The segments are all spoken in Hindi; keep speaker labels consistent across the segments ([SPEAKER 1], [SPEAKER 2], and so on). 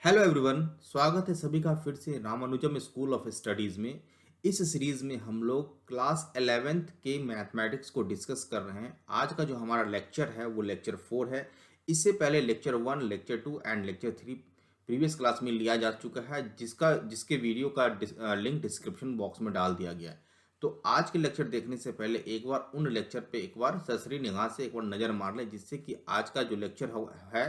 [SPEAKER 1] हेलो एवरीवन, स्वागत है सभी का फिर से रामानुजम स्कूल ऑफ स्टडीज़ में। इस सीरीज़ में हम लोग क्लास 11th के मैथमेटिक्स को डिस्कस कर रहे हैं। आज का जो हमारा लेक्चर है वो लेक्चर 4 है। इससे पहले lecture 1, lecture 2 and lecture 3 previous class में लिया जा चुका है, जिसके वीडियो का लिंक डिस्क्रिप्शन बॉक्स में डाल दिया गया है। तो आज के लेक्चर देखने से पहले एक बार उन लेक्चर पे एक बार सरसरी निगाह से एक बार नज़र मार लें, जिससे कि आज का जो लेक्चर है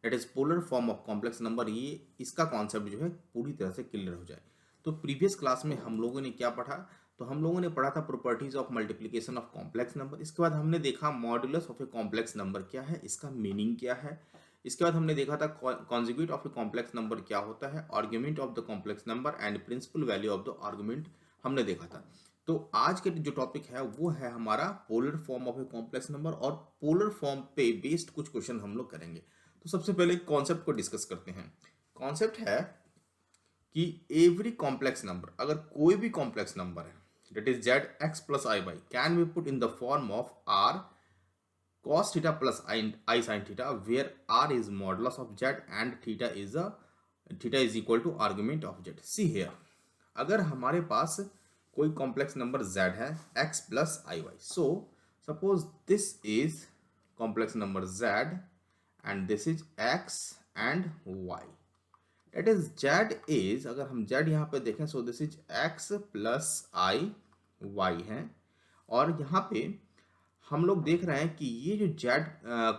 [SPEAKER 1] that is polar form of complex number, ये इसका कॉन्सेप्ट जो है पूरी तरह से क्लियर हो जाए। तो प्रीवियस क्लास में हम लोगों ने क्या पढ़ा? तो हम लोगों ने पढ़ा था properties of multiplication of complex number. इसके बाद हमने देखा modulus of a complex number क्या है, इसका मीनिंग क्या है। इसके बाद हमने देखा था conjugate of a complex number क्या होता है, argument of the complex number and principal value of the argument हमने देखा था। तो आज के जो टॉपिक है वो है हमारा polar form of a complex number, और पोलर फॉर्म पे बेस्ड कुछ क्वेश्चन हम लोग करेंगे। तो सबसे पहले कॉन्सेप्ट को डिस्कस करते हैं। कॉन्सेप्ट है कि एवरी कॉम्प्लेक्स नंबर, अगर कोई भी कॉम्प्लेक्स नंबर है that is z x plus i y, can be put in the form of r cos theta plus I sin theta, where r is modulus of z and theta is equal to argument of z. See here, अगर हमारे पास कोई कॉम्प्लेक्स नंबर z है x plus i y, so suppose this is complex number z and this is x and y. That is z is, अगर हम z यहाँ पे देखें, so this is x plus i y है, और यहाँ पे हम लोग देख रहे हैं कि ये जो जेड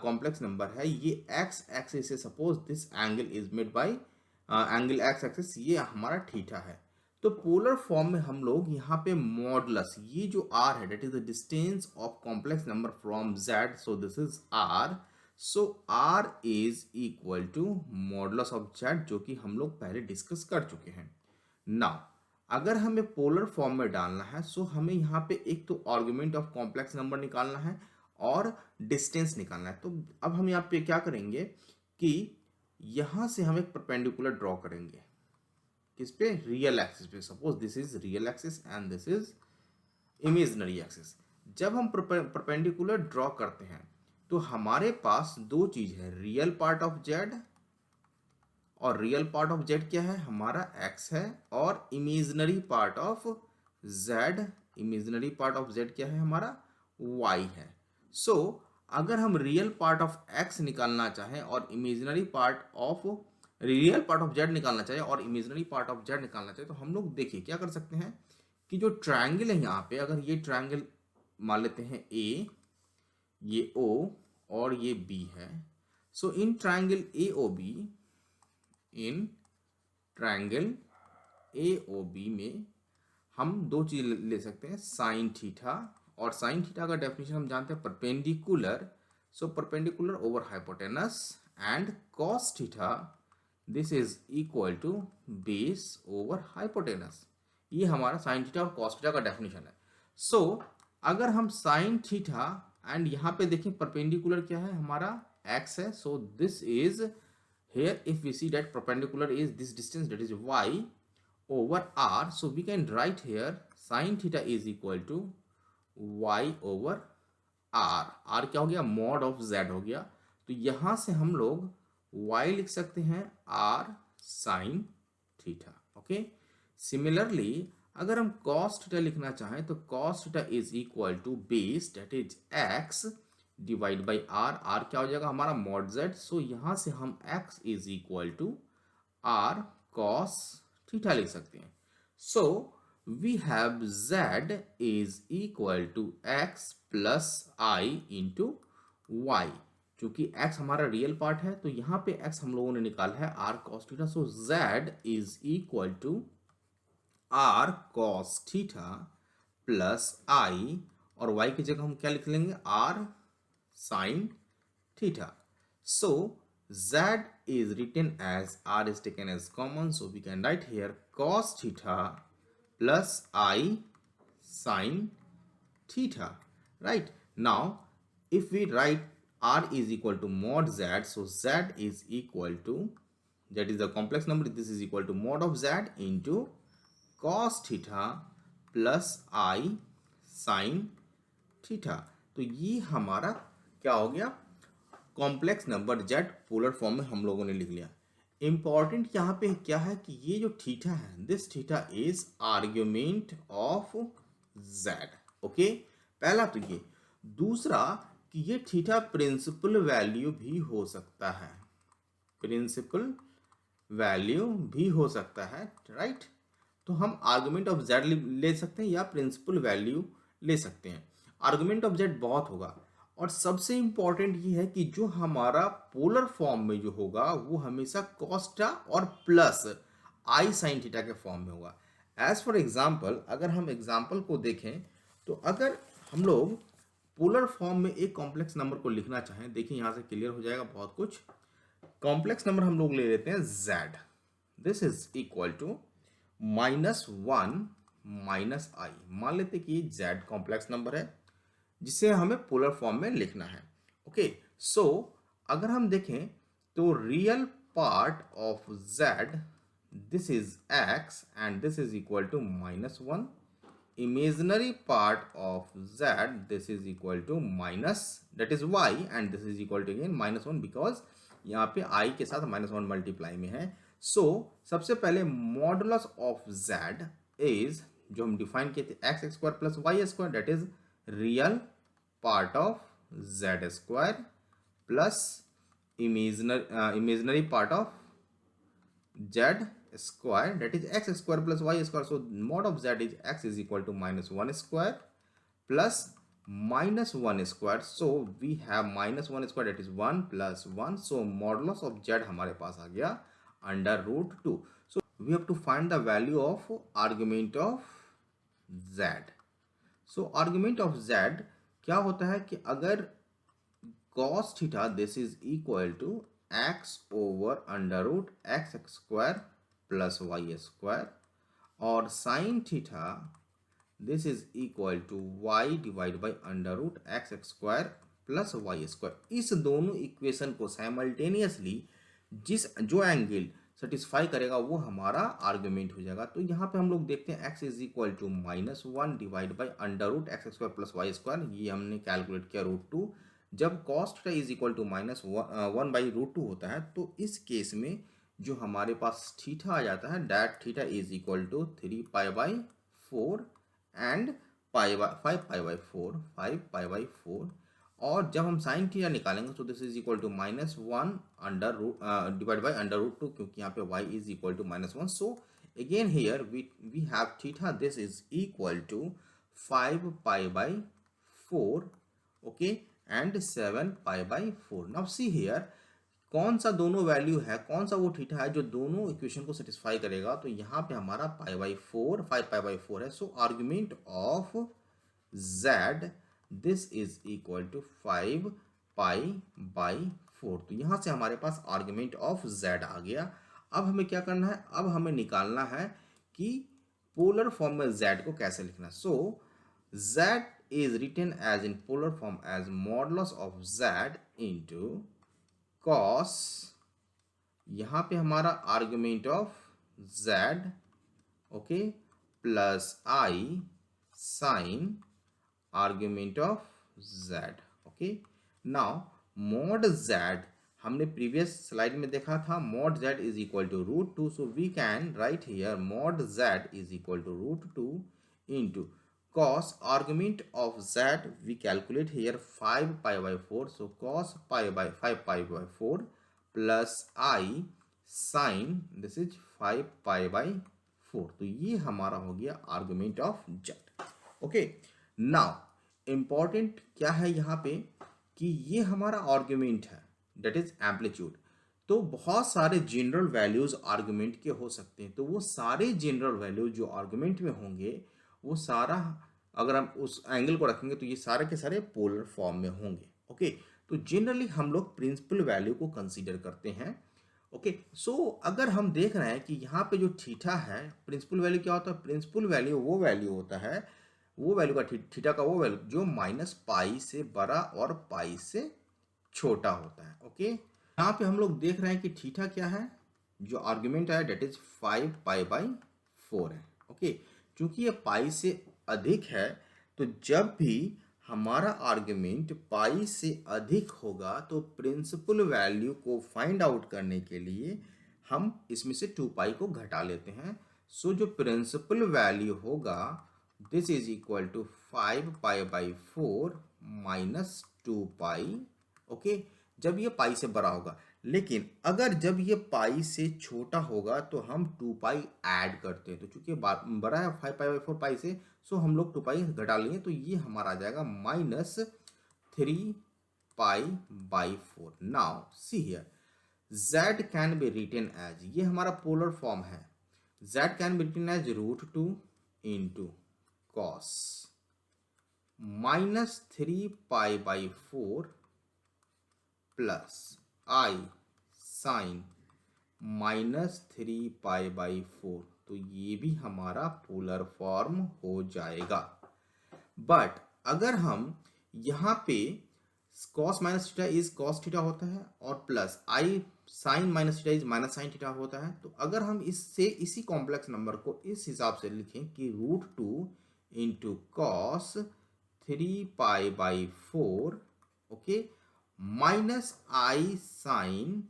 [SPEAKER 1] कॉम्प्लेक्स नंबर है ये एक्स एक्सिस से, suppose this angle is made by angle x axis, ये हमारा थीटा है। तो पोलर फॉर्म में हम लोग यहाँ पे मॉडुलस, ये जो आर है that is the distance of complex number from z, so this is r, so r is equal to modulus of z, जो कि हम लोग पहले डिस्कस कर चुके हैं। नाउ अगर हमें पोलर फॉर्म में डालना है, सो हमें यहाँ पे एक तो आर्गुमेंट ऑफ कॉम्प्लेक्स नंबर निकालना है और डिस्टेंस निकालना है। तो अब हम यहाँ पे क्या करेंगे कि यहाँ से हम एक परपेंडिकुलर ड्रॉ करेंगे, किस पे? रियल एक्सिस पे। Suppose this is real axis and this is imaginary axis. जब हम परपेंडिकुलर ड्रॉ करते हैं तो हमारे पास दो चीज है, रियल पार्ट ऑफ जेड, और रियल पार्ट ऑफ जेड क्या है? हमारा x है, और imaginary part of z, imaginary part of z क्या है? हमारा y है। सो अगर हम रियल पार्ट ऑफ x निकालना चाहें और imaginary part of real part of z निकालना चाहें और इमेजिनरी पार्ट ऑफ z निकालना चाहें, तो हम लोग देखिए क्या कर सकते हैं कि जो ट्रायंगल है यहाँ पे, अगर ये ट्रायंगल मान लेते हैं A, ये O और ये B है, so in triangle AOB, in triangle AOB में हम दो चीज ले सकते हैं, साइन थीटा, और साइन थीटा का डेफिनेशन हम जानते हैं perpendicular, so perpendicular over hypotenuse, and cos theta this is equal to base over hypotenuse. ये हमारा साइन थीटा और कॉस थीटा का डेफिनेशन है। सो अगर हम साइन थीटा एंड यहाँ पे देखें परपेंडिकुलर क्या है? हमारा x है, सो this is here if we see that perpendicular is this distance, that is y over r, so we can write here sin theta is equal to y over r। r क्या हो गया? mod of z हो गया। तो यहां से हम लोग y लिख सकते हैं r sin theta। Okay, similarly अगर हम cos theta लिखना चाहें तो cos theta is equal to base, that is x divide by r. R क्या हो जाएगा? हमारा मॉड जेड। सो यहां से हम x is equal to r cos theta लिख सकते हैं। So we have z is equal to x plus i into y. चूंकि x हमारा रियल पार्ट है तो यहाँ पे x हम लोगों ने निकाला है r cos theta, so z is equal to r cos theta plus i, और y की जगह हम क्या लिख लेंगे? R sin theta. So z is written as, r is taken as common, so we can write here cos theta plus I sin theta. Right, now if we write r is equal to mod z, so z is equal to, that is the complex number, this is equal to mod of z into cos theta plus I sin theta। तो ये हमारा क्या हो गया? Complex number Z polar form में हम लोगों ने लिख लिया। इंपॉर्टेंट यहाँ पे क्या है कि ये जो थीटा है, this theta is argument of Z. Okay, पहला तो ये। दूसरा कि ये थीटा प्रिंसिपल वैल्यू भी हो सकता है, प्रिंसिपल वैल्यू भी हो सकता है, राइट। तो हम आर्गुमेंट ऑफ जेड ले सकते हैं या प्रिंसिपल वैल्यू ले सकते हैं। आर्गुमेंट ऑफ जेड बहुत होगा, और सबसे इंपॉर्टेंट ये है कि जो हमारा पोलर फॉर्म में जो होगा वो हमेशा कॉस थीटा और प्लस आई साइन थीटा के फॉर्म में होगा। एज फॉर एग्जाम्पल, अगर हम एग्जाम्पल को देखें तो अगर हम लोग पोलर फॉर्म में एक कॉम्प्लेक्स नंबर को लिखना चाहें, देखिए यहाँ से क्लियर हो जाएगा बहुत कुछ। कॉम्प्लेक्स नंबर हम लोग ले लेते हैं z, this is equal to -1 minus i. मान लेते कि z कॉम्प्लेक्स नंबर है जिसे हमें पोलर फॉर्म में लिखना है। ओके, सो अगर हम देखें तो real part of z, this is x and this is equal to -1। imaginary part of z, this is equal to minus, that is y, and this is equal to again -1 because यहाँ पे i के साथ -1 मल्टीप्लाई में है। सो सबसे पहले मॉडुलस ऑफ z इज, जो हम डिफाइन किए थे, x square plus y square, that is real part of z square plus imaginary part of z square, that is x square plus y square. So mod of z is x is equal to -1 square plus -1 square. So we have -1 square, that is 1 plus 1. So modulus of z हमारे पास आ गया √2. So we have to find the value of argument of z. So argument of z क्या होता है कि अगर cos theta this is equal to x over √x square plus y square, और sin theta this is equal to y divided by √x square plus y square। इस दोनों इक्वेशन को साइमल्टेनियसली जो एंगल सेटिस्फाई करेगा वो हमारा आर्ग्यूमेंट हो जाएगा। तो यहाँ पे हम लोग देखते हैं x is equal to -1 divide by √x square plus y square, ये हमने कैलकुलेट किया √2। जब cos theta is equal to -1 by √2 होता है तो इस केस में जो हमारे पास थीटा आ जाता है, that theta is equal to 3π/4 and 5π/4, 5π/4। और जब हम साइन थीटा निकालेंगे तो this is equal to -1 divide by √2, क्योंकि यहाँ पे y is equal to -1। So again here we have theta this is equal to 5π/4, okay, and 7π/4। Now see here कौन सा दोनों वैल्यू है, कौन सा वो थीटा है जो दोनों इक्वेशन को सेटिस्फाई करेगा। तो यहाँ पे हमारा π/4, 5π/4 है। So argument of z this is equal to 5π/4। तो यहाँ से हमारे पास आर्ग्यूमेंट ऑफ z आ गया। अब हमें क्या करना है, अब हमें निकालना है कि पोलर फॉर्म में z को कैसे लिखना है। सो z is written as in polar form as modulus of z into cos, यहाँ पे हमारा argument of z, okay, plus i sine argument of z। Okay, now mod z हमने प्रीवियस स्लाइड में देखा था, mod z is equal to √2। So we can write here mod z is equal to √2 into cos argument of z we calculate here 5π/4, so cos 5π/4 plus i sin this is 5π/4। तो ये हमारा हो गया argument of z। Okay, now important क्या है यहाँ पे कि ये हमारा आर्ग्यूमेंट है, that is एम्पलीट्यूड। तो बहुत सारे जनरल वैल्यूज आर्ग्यूमेंट के हो सकते हैं, तो वो सारे जनरल वैल्यूज जो आर्ग्यूमेंट में होंगे वो सारा, अगर हम उस एंगल को रखेंगे तो ये सारे के सारे पोलर फॉर्म में होंगे। ओके, तो जनरली हम लोग प्रिंसिपल वैल्यू को कंसीडर करते हैं। ओके, सो अगर हम देख रहे हैं कि यहाँ पे जो थीटा है, प्रिंसिपल वैल्यू क्या होता है, प्रिंसिपल वैल्यू वो वैल्यू होता है, वो वैल्यू का थीटा का वो वैल्यू जो -π से बड़ा और π से छोटा होता है। ओके, यहाँ पे हम लोग देख रहे हैं कि थीटा क्या है, जो आर्ग्यूमेंट है डेट इज 5π/4 है। ओके, क्योंकि ये π से अधिक है तो जब भी हमारा आर्ग्यूमेंट π से अधिक होगा तो प्रिंसिपल वैल्यू को फाइंड आउट करने के लिए हम इसमें से 2 पाई को घटा लेते हैं। सो जो प्रिंसिपल वैल्यू होगा this is equal to 5 pi by 4 minus 2 pi. Okay, जब ये पाई से बड़ा होगा, लेकिन अगर जब ये पाई से छोटा होगा तो हम 2 पाई ऐड करते हैं। तो चूंकि बड़ा है 5 पाई बाई 4 पाई से, सो हम लोग 2 पाई घटा लेंगे तो ये हमारा आ जाएगा minus 3 pi by 4। Now see here, z can be written as, ये हमारा पोलर फॉर्म है, z can be written as √2 into cos minus 3 pi by 4 plus i sine minus 3 pi by 4। तो ये भी हमारा पोलर फॉर्म हो जाएगा। बट अगर हम यहाँ पे cos minus theta is cos theta होता है और plus i sine minus theta is minus sine theta होता है, तो अगर हम इससे इसी कॉम्प्लेक्स नंबर को इस हिसाब से लिखें कि √2 into cos 3 pi by 4, okay, minus i sine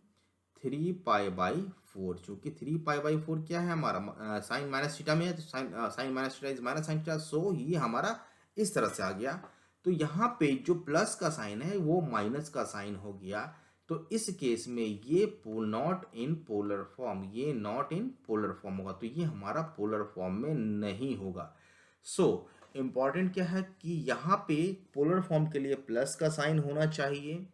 [SPEAKER 1] 3 pi by 4, चूंकि 3 पाई बाई 4 क्या है हमारा साइन माइनस थीटा में है, तो sine minus theta is minus sine theta, so ये हमारा इस तरह से आ गया। तो यहाँ पे जो प्लस का साइन है वो माइनस का साइन हो गया। तो इस केस में ये नॉट इन पोलर फॉर्म, ये नॉट इन पोलर फॉर्म होगा, तो ये हमारा पोलर फॉर्म में नहीं होगा। सो इम्पॉर्टेंट क्या है कि यहाँ पे पोलर फॉर्म के लिए प्लस का साइन होना चाहिए।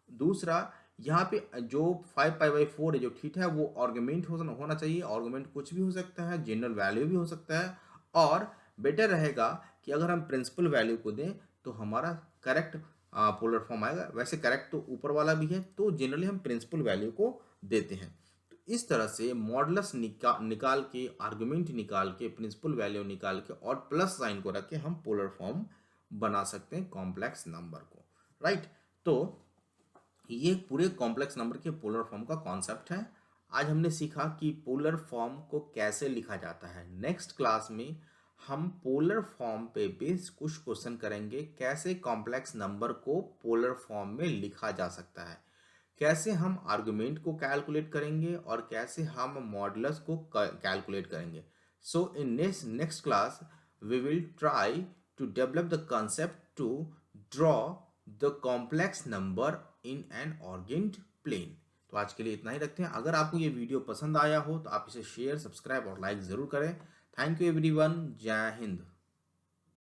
[SPEAKER 1] दूसरा, यहाँ पे जो 5 पाई बाई 4 है जो थीटा है वो आर्गुमेंट होना चाहिए। आर्गुमेंट कुछ भी हो सकता है, जनरल वैल्यू भी हो सकता है, और बेटर रहेगा कि अगर हम प्रिंसिपल वैल्यू को दें तो हमारा करेक्ट पोलर फॉर्म आएगा। वैसे करेक्ट तो ऊपर वाला भी है, तो जनरली हम प्रिंसिपल वैल्यू को देते हैं। तो इस तरह से मॉडुलस निकाल के, आर्गुमेंट निकाल के, प्रिंसिपल वैल्यू निकाल के और प्लस साइन को रख के हम पोलर फॉर्म बना सकते हैं कॉम्प्लेक्स नंबर को, राइट। तो ये पूरे कॉम्प्लेक्स नंबर के पोलर फॉर्म का कॉन्सेप्ट है। आज हमने सीखा कि पोलर फॉर्म को कैसे लिखा जाता है। नेक्स्ट क्लास में हम पोलर फॉर्म पे बेस्ड कुछ क्वेश्चन करेंगे, कैसे कॉम्प्लेक्स नंबर को पोलर फॉर्म में लिखा जा सकता है, कैसे हम आर्गुमेंट को कैलकुलेट करेंगे और कैसे हम मॉडुलस को कैलकुलेट करेंगे। So in next class we will try to develop the concept to draw the complex number in an ordered plane। तो आज के लिए इतना ही रखते हैं। अगर आपको ये वीडियो पसंद आया हो तो आप इसे शेयर, सब्सक्राइब और लाइक ज़रूर करें। Thank you everyone. जय हिंद।